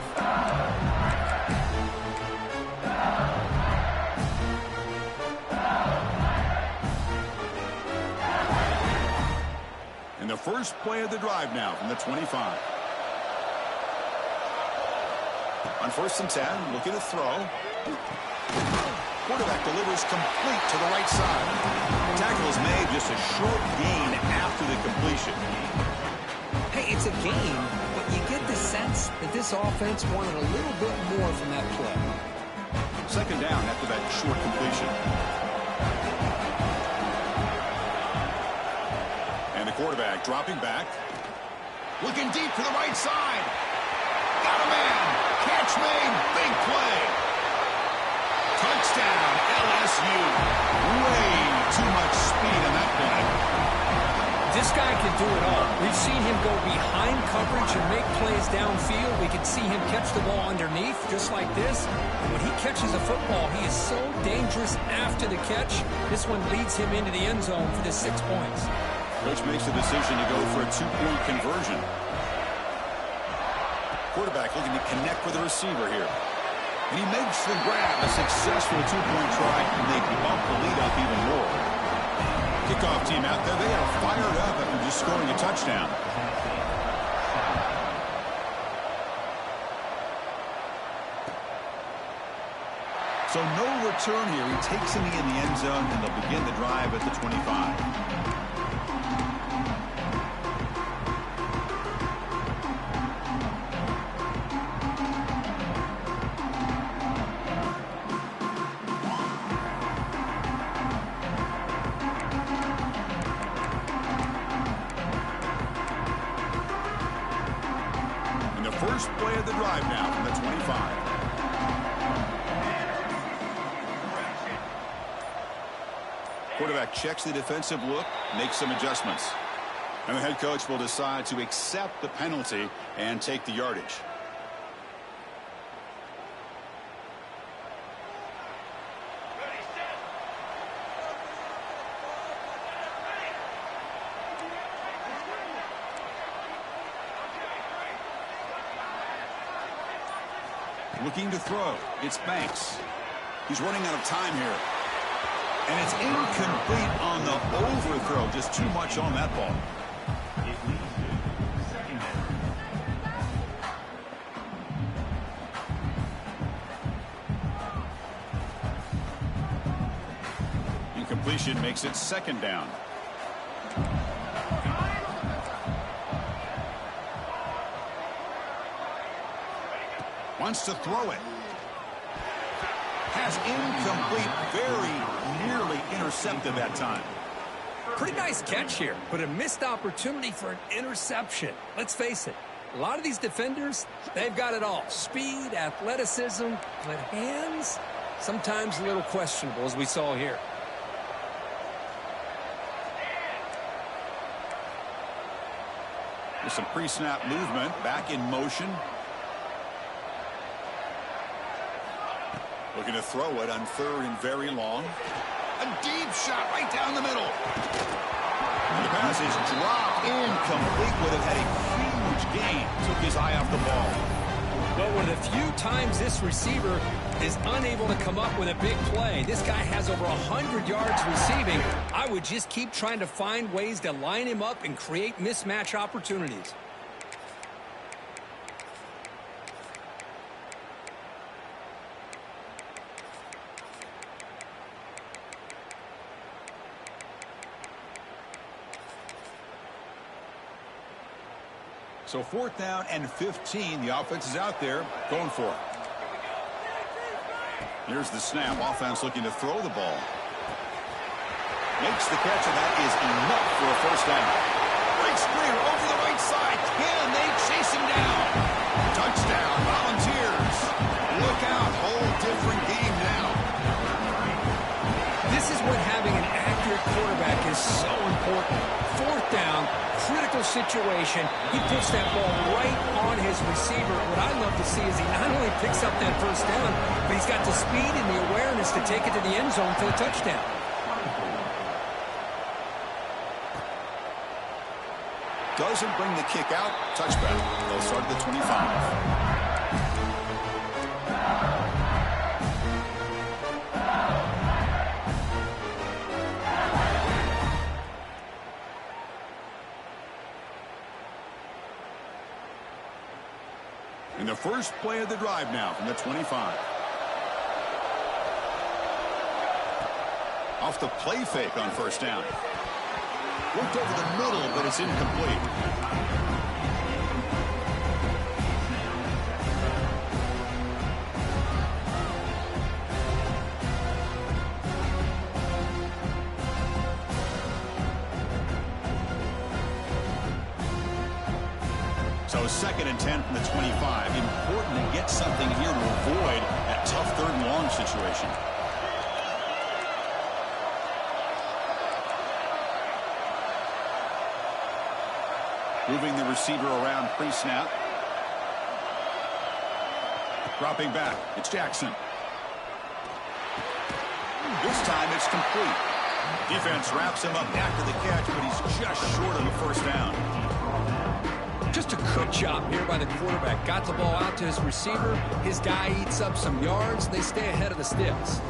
And the first play of the drive now from the 25. On 1st and 10, looking to throw. Quarterback delivers complete to the right side. Tackle is made, just a short gain after the completion. Hey, it's a game, but you get the sense that this offense wanted a little bit more from that play. 2nd down after that short completion. And the quarterback dropping back. Looking deep to the right side. Got a man. Catch made. Big play. Touchdown, LSU. Way too much speed on that play. This guy can do it all. We've seen him go behind coverage and make plays downfield. We can see him catch the ball underneath, just like this. And when he catches a football, he is so dangerous after the catch. This one leads him into the end zone for the 6 points. Coach makes the decision to go for a 2-point conversion. Quarterback looking to connect with the receiver here. And he makes the grab. A successful two-point try, and they bump the lead up even more. Kickoff team out there, they are fired up after just scoring a touchdown. So no return here. He takes a knee in the end zone, and they'll begin the drive at the 25. First play of the drive now from the 25. Quarterback checks the defensive look, makes some adjustments. And the head coach will decide to accept the penalty and take the yardage. Looking to throw. It's Banks. He's running out of time here. And it's incomplete on the overthrow. Just too much on that ball. Incompletion makes it second down. Wants to throw it. Pass incomplete, very nearly intercepted that time. Pretty nice catch here, but a missed opportunity for an interception. Let's face it, a lot of these defenders, they've got it all. Speed, athleticism, but hands, sometimes a little questionable, as we saw here. There's some pre-snap movement, back in motion. Looking to throw it on third and very long. A deep shot right down the middle. And the pass is dropped incomplete. Would have had a huge gain. Took his eye off the ball. Well, one of the few times this receiver is unable to come up with a big play. This guy has over 100 yards receiving. I would just keep trying to find ways to line him up and create mismatch opportunities. So 4th down and 15. The offense is out there going for it. Here's the snap. Offense looking to throw the ball. Makes the catch, and that is enough for a first down. Great screen over the right side. Can they chase him down? Touchdown, Volunteers. Look out. Whole different game now. This is what having an accurate quarterback is so important. 4th down, critical situation. He puts that ball right on his receiver. What I love to see is he not only picks up that first down, but he's got the speed and the awareness to take it to the end zone for the touchdown. Doesn't bring the kick out. Touchback. They'll start at the 25. And the first play of the drive now from the 25. Off the play fake on first down. Worked over the middle, but it's incomplete. So 2nd and 10 from the 25. Important to get something here to avoid that tough 3rd and long situation. Moving the receiver around pre-snap. Dropping back. It's Jackson. This time it's complete. Defense wraps him up after the catch, but he's just short of the first down. Just a Good job here by the quarterback. Got the ball out to his receiver. His guy eats up some yards. They stay ahead of the sticks.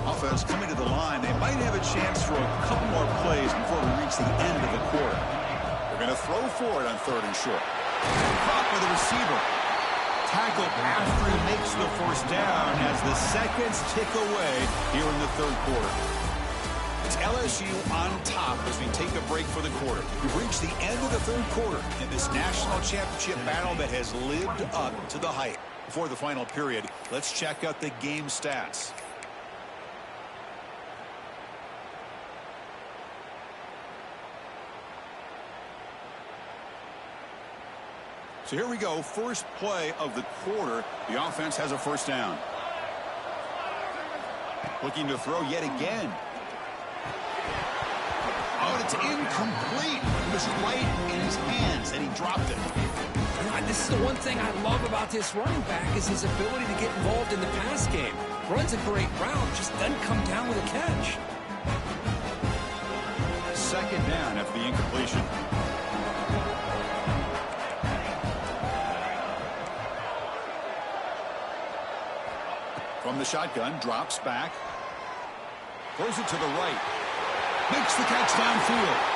Offense coming to the line. They might have a chance for a couple more plays before we reach the end of the quarter. They're going to throw for it on 3rd and short. Caught by the receiver. Tackled after he makes the first down as the seconds tick away here in the 3rd quarter. It's LSU on top as we take a break for the quarter. We've reached the end of the 3rd quarter in this national championship battle that has lived up to the hype. Before the final period, let's check out the game stats. So here we go, first play of the quarter. The offense has a first down. Looking to throw yet again. Oh, it's incomplete. It was right in his hands, and he dropped it. This is the one thing I love about this running back is his ability to get involved in the pass game. Runs a great route, just doesn't come down with a catch. Second down after the incompletion. From the shotgun, drops back. Throws it to the right. Makes the catch downfield.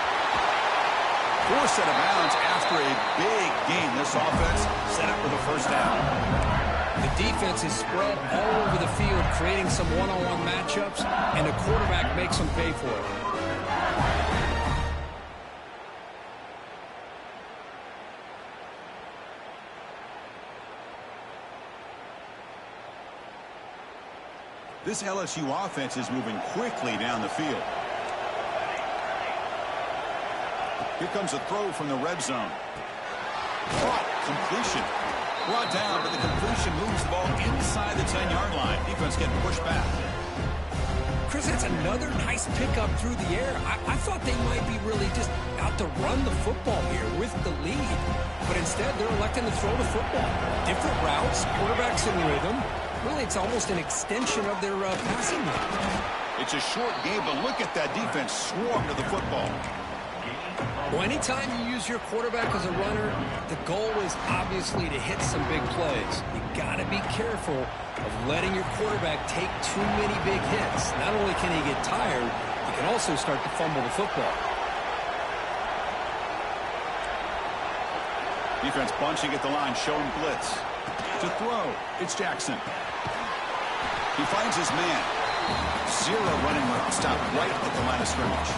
Forced out of bounds after a big gain. This offense set up with a first down. The defense is spread all over the field, creating some one-on-one matchups, and the quarterback makes them pay for it. This LSU offense is moving quickly down the field. Here comes a throw from the red zone. Completion. Brought down, but the completion moves the ball inside the 10-yard line. Defense getting pushed back. Chris, that's another nice pickup through the air. I thought they might be really just out to run the football here with the lead. But instead, they're electing to throw the football. Different routes, quarterbacks in rhythm. Really, it's almost an extension of their passing game. It's a short game, but look at that defense swarm to the football. Well, anytime you use your quarterback as a runner, the goal is obviously to hit some big plays. You got to be careful of letting your quarterback take too many big hits. Not only can he get tired, he can also start to fumble the football. Defense bunching at the line, showing blitz. To throw, it's Jackson. He finds his man. Zero running room. Stopped right at the line of scrimmage.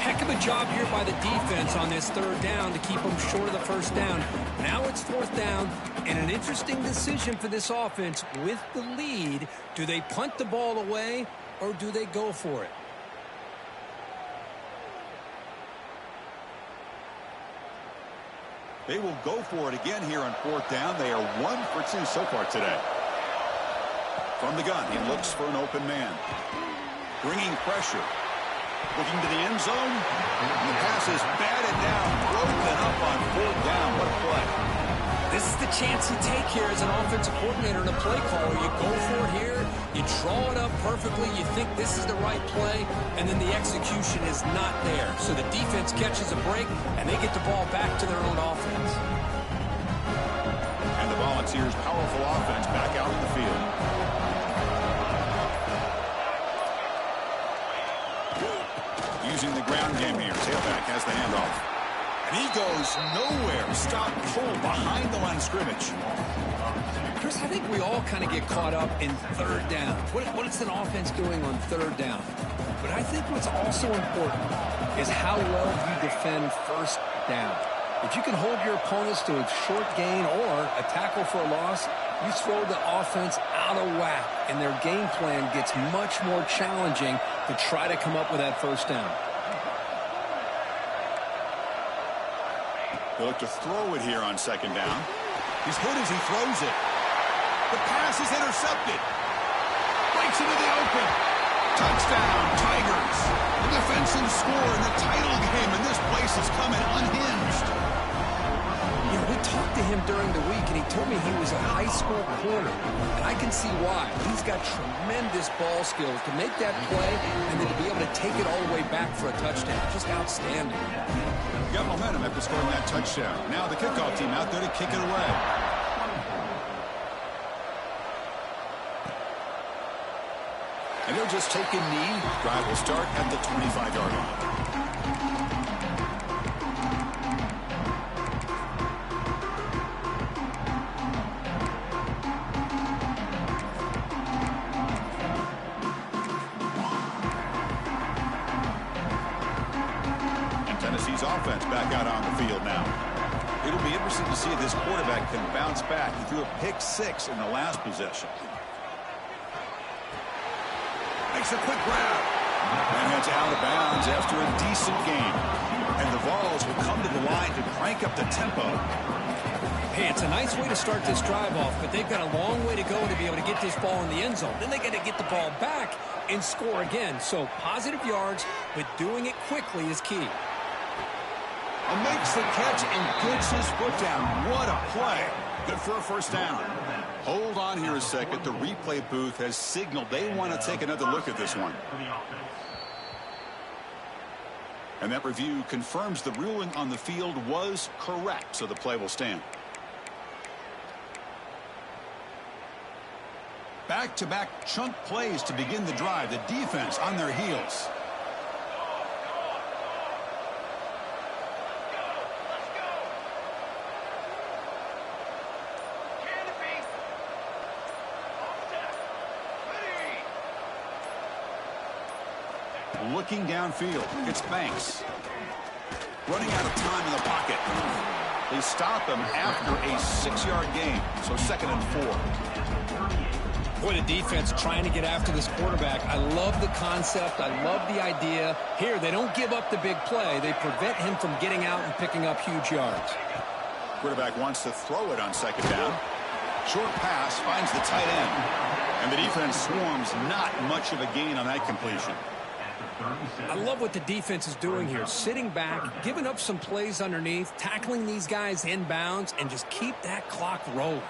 Heck of a job here by the defense on this 3rd down to keep them short of the first down. Now it's 4th down, and an interesting decision for this offense with the lead. Do they punt the ball away, or do they go for it? They will go for it again here on 4th down. They are 1 for 2 so far today. From the gun, he looks for an open man. Bringing pressure. Looking to the end zone. The pass is batted down, broken up on 4th down. What a play. This is the chance you take here as an offensive coordinator and a play caller. You go for it here. You draw it up perfectly. You think this is the right play, and then the execution is not there. So the defense catches a break, and they get the ball back to their own offense. And the Volunteers' powerful offense back out in the field. Using the ground game here. Tailback has the handoff. And he goes nowhere. Stop cold behind the line of scrimmage. Chris, I think we all kind of get caught up in 3rd down. What is an offense doing on 3rd down? But I think what's also important is how well you defend 1st down. If you can hold your opponents to a short gain or a tackle for a loss, you throw the offense out of whack, and their game plan gets much more challenging to try to come up with that 1st down. They look to throw it here on 2nd down. He's hit as he throws it. The pass is intercepted. Breaks into the open. Touchdown, Tigers. The defensive score in the title game, and this place is coming unhinged. We talked to him during the week, and he told me he was a high school corner. And I can see why. He's got tremendous ball skills to make that play and then to be able to take it all the way back for a touchdown. Just outstanding. Got momentum after scoring that touchdown. Now the kickoff team out there to kick it away. And they'll just take a knee. Drive will start at the 25-yard line. Offense back out on the field now. It'll be interesting to see if this quarterback can bounce back. He threw a pick 6 in the last possession. Makes a quick grab. And it's out of bounds after a decent game. And the Vols will come to the line to crank up the tempo. Hey, it's a nice way to start this drive off, but they've got a long way to go to be able to get this ball in the end zone. Then they got to get the ball back and score again. So positive yards, but doing it quickly is key. And makes the catch and gets his foot down. What a play. Good for a first down. Hold on here a second. The replay booth has signaled they want to take another look at this one. And that review confirms the ruling on the field was correct, so the play will stand. Back-to-back chunk plays to begin the drive. The defense on their heels. Looking downfield, it's Banks. Running out of time in the pocket. They stop him after a 6-yard gain, so 2nd and 4. Boy, the defense trying to get after this quarterback. I love the concept. I love the idea. Here, they don't give up the big play. They prevent him from getting out and picking up huge yards. Quarterback wants to throw it on 2nd down. Short pass finds the tight end. And the defense swarms, not much of a gain on that completion. I love what the defense is doing here. Sitting back, giving up some plays underneath, tackling these guys inbounds, and just keep that clock rolling.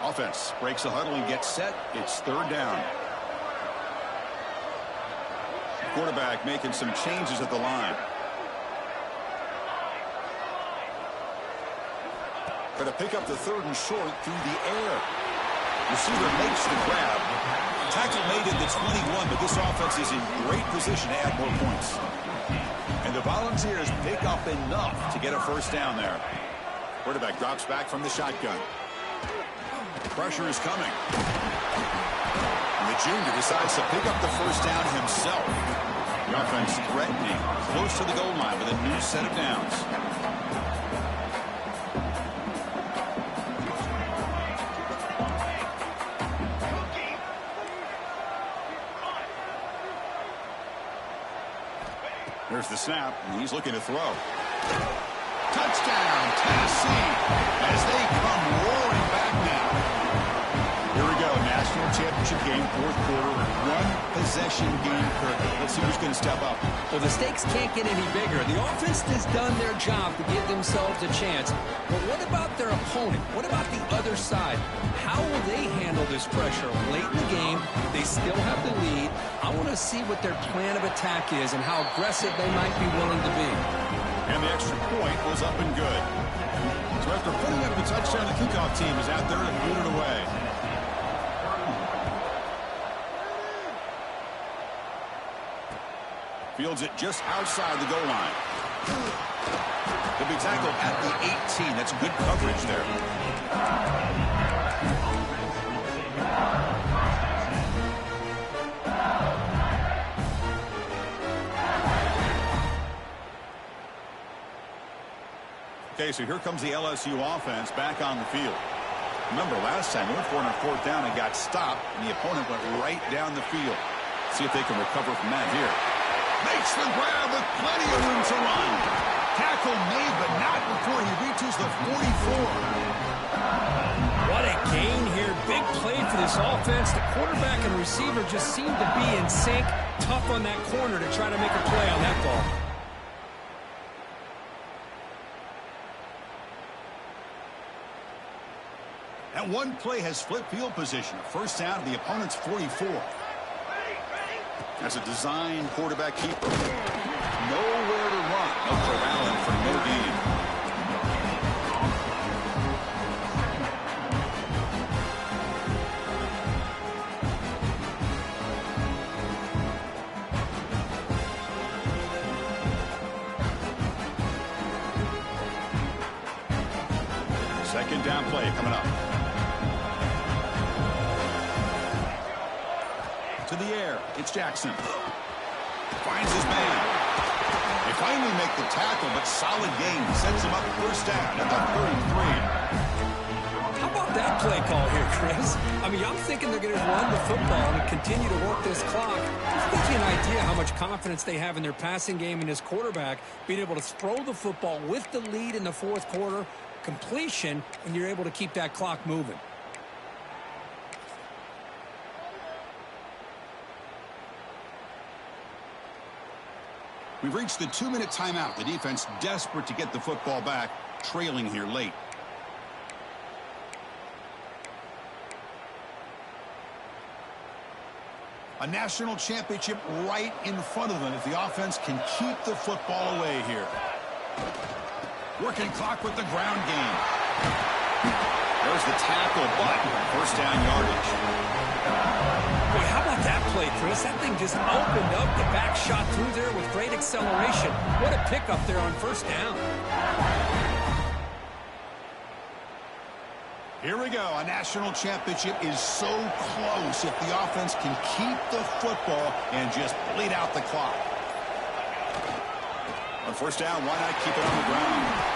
Offense breaks the huddle and gets set. It's 3rd down. Quarterback making some changes at the line. Going to pick up the 3rd and short through the air. Receiver makes the grab. Tackle made at the 21, but this offense is in great position to add more points. And the Volunteers pick up enough to get a first down there. Quarterback drops back from the shotgun. Pressure is coming. And the junior decides to pick up the first down himself. The offense threatening, close to the goal line with a new set of downs. There's the snap, and he's looking to throw. Touchdown, Tennessee, as they come roaring back now. Here we go, national championship game, 4th quarter, 1-possession game. Let's see who's going to step up. Well, the stakes can't get any bigger. The offense has done their job to give themselves a chance. But what about their opponent? What about the other side? How will they handle this pressure late in the game? They still have the lead. I want to see what their plan of attack is and how aggressive they might be willing to be. And the extra point was up and good. So after putting up the touchdown, the kickoff team is out there to boot it away. Fields it just outside the goal line. He'll be tackled at the 18. That's good coverage there. Okay, so here comes the LSU offense back on the field. Remember, last time they went for it on 4th down and got stopped, and the opponent went right down the field. See if they can recover from that here. Makes the grab with plenty of room to run. Tackle made, but not before he reaches the 44. What a gain here. Big play for this offense. The quarterback and receiver just seem to be in sync. Tough on that corner to try to make a play on that ball. That one play has flipped field position. First down to the opponent's 44. As a design quarterback keeper. Nowhere to run. Up for Allen for no gain. Second down play coming up. To the air, it's Jackson. Finds his man. They finally make the tackle, but solid gain. Sets him up first down at the 33. How about that play call here, Chris? I mean, I'm thinking they're going to run the football and continue to work this clock. Just gives you an idea how much confidence they have in their passing game and his quarterback being able to throw the football with the lead in the fourth quarter, completion, and you're able to keep that clock moving. We've reached the 2-minute timeout. The defense desperate to get the football back, trailing here late. A national championship right in front of them if the offense can keep the football away here. Working clock with the ground game. There's the tackle, but first down yardage. Boy, how about that play, Chris? That thing just opened up. The back shot through there with great acceleration. What a pickup there on first down. Here we go. A national championship is so close if the offense can keep the football and just bleed out the clock. On first down, why not keep it on the ground?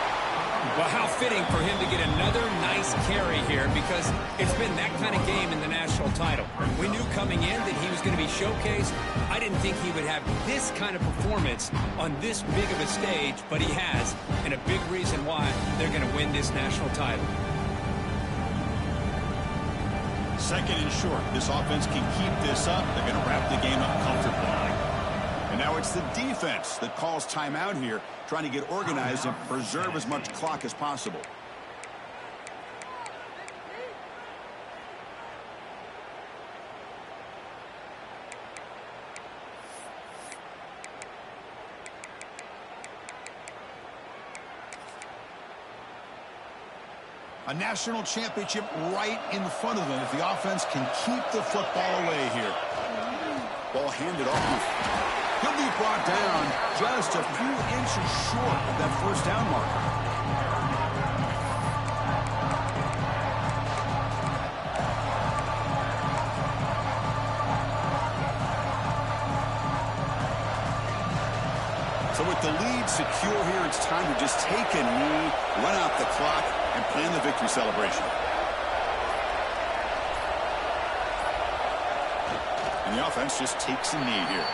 Well, how fitting for him to get another nice carry here because it's been that kind of game in the national title. We knew coming in that he was going to be showcased. I didn't think he would have this kind of performance on this big of a stage, but he has, and a big reason why they're going to win this national title. Second and short. This offense can keep this up. They're going to wrap the game up comfortably. And now it's the defense that calls timeout here, trying to get organized and preserve as much clock as possible. A national championship right in front of them if the offense can keep the football away here. Ball handed off. He'll be brought down just a few inches short of that first down marker. So with the lead secure here, it's time to just take a knee, run out the clock, and plan the victory celebration. And the offense just takes a knee here.